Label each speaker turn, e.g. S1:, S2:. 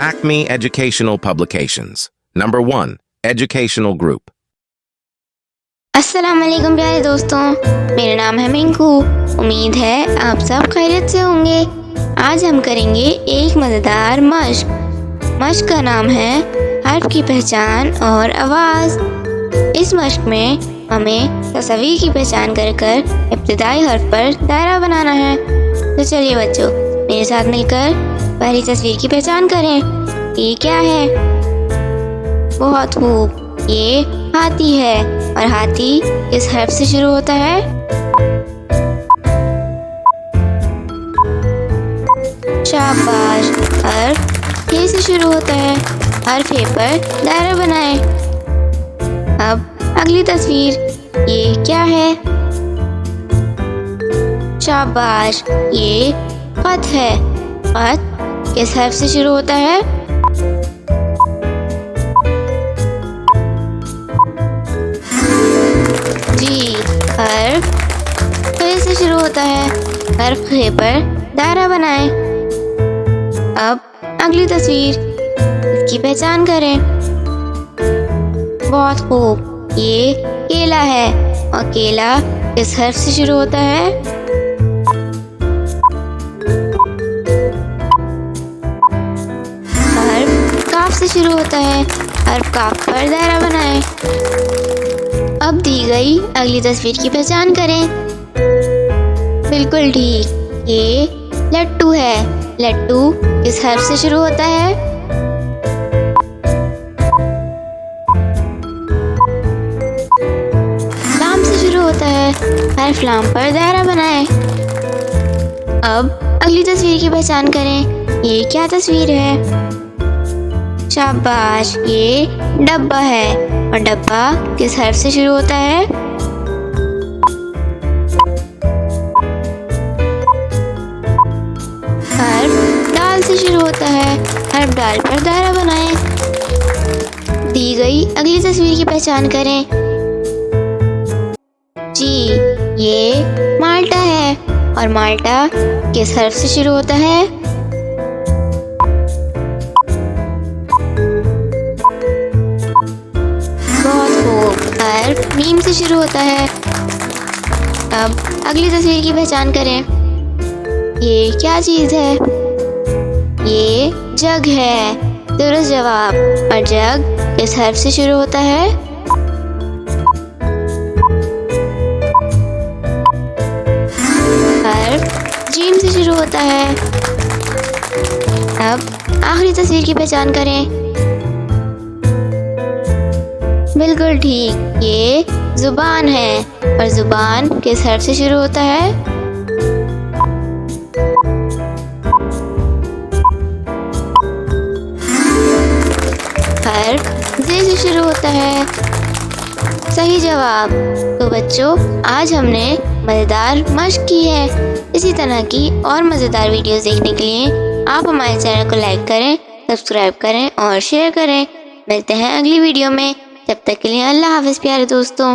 S1: Acme Educational Publications. Number 1. Educational Group.
S2: अस्सलाम वालेकुम प्यारे दोस्तों, मेरा नाम है मिंकू। उम्मीद है आप सब खैरियत से होंगे। आज हम करेंगे एक मज़ेदार मश्क का नाम है हर्फ की पहचान और आवाज़। इस मश्क में हमें तस्वीर की पहचान कर इब्तिदाई हर्फ पर दायरा बनाना है। तो चलिए बच्चों, मेरे साथ मिलकर पहली तस्वीर की पहचान करें। ये क्या है? बहुत खूब, ये हाथी है। और हाथी किस हर्फ से शुरू होता है? शाबाश, हर्फ हे से शुरू होता है। हर्फ हे पर दायरा बनाएं। अब अगली तस्वीर, ये क्या है? शाबाश, ये खत है। खत किस हर्फ से शुरू होता है? जी, हर्फ खे से शुरू होता है। हर्फ खे पर दायरा बनाएं। अब अगली तस्वीर, इसकी पहचान करें। बहुत खूब, ये केला है। और केला किस हर्फ से शुरू होता है? हर्फ काफ से शुरू होता है। हर्फ काफ पर दायरा बनाएं। अब दी गई अगली तस्वीर की पहचान करें। बिल्कुल ठीक, ये लट्टू है। लट्टू किस हर्फ से शुरू होता है? लाम से शुरू होता है। हर्फ लाम पर दायरा बनाएं। अब अगली तस्वीर की पहचान करें। ये क्या तस्वीर है? शाबाश, ये डब्बा है। और डब्बा किस हर्फ से शुरू होता है? हर्फ दाल से शुरू होता है। हर्फ दाल पर दायरा बनाएं। दी गई अगली तस्वीर की पहचान करें। जी, ये माल्टा है। और माल्टा किस हर्फ से शुरू होता है? हर्फ मीम से शुरू होता है। अब अगली तस्वीर की पहचान करें। ये क्या चीज़ है? ये जग है। दुरुस्त जवाब। और जग किस हर्फ से शुरू होता है? हर्फ जीम से शुरू होता है। अब आखिरी तस्वीर की पहचान करें। बिल्कुल ठीक, ये जुबान है। और जुबान किस हर्फ से शुरू होता है? हर्फ जे से शुरू होता है। सही जवाब। तो बच्चों, आज हमने मज़ेदार मश्क की है। इसी तरह की और मज़ेदार वीडियोस देखने के लिए आप हमारे चैनल को लाइक करें, सब्सक्राइब करें और शेयर करें। मिलते हैं अगली वीडियो में। तब तक के लिए अल्लाह हाफ़िज़ प्यारे दोस्तों।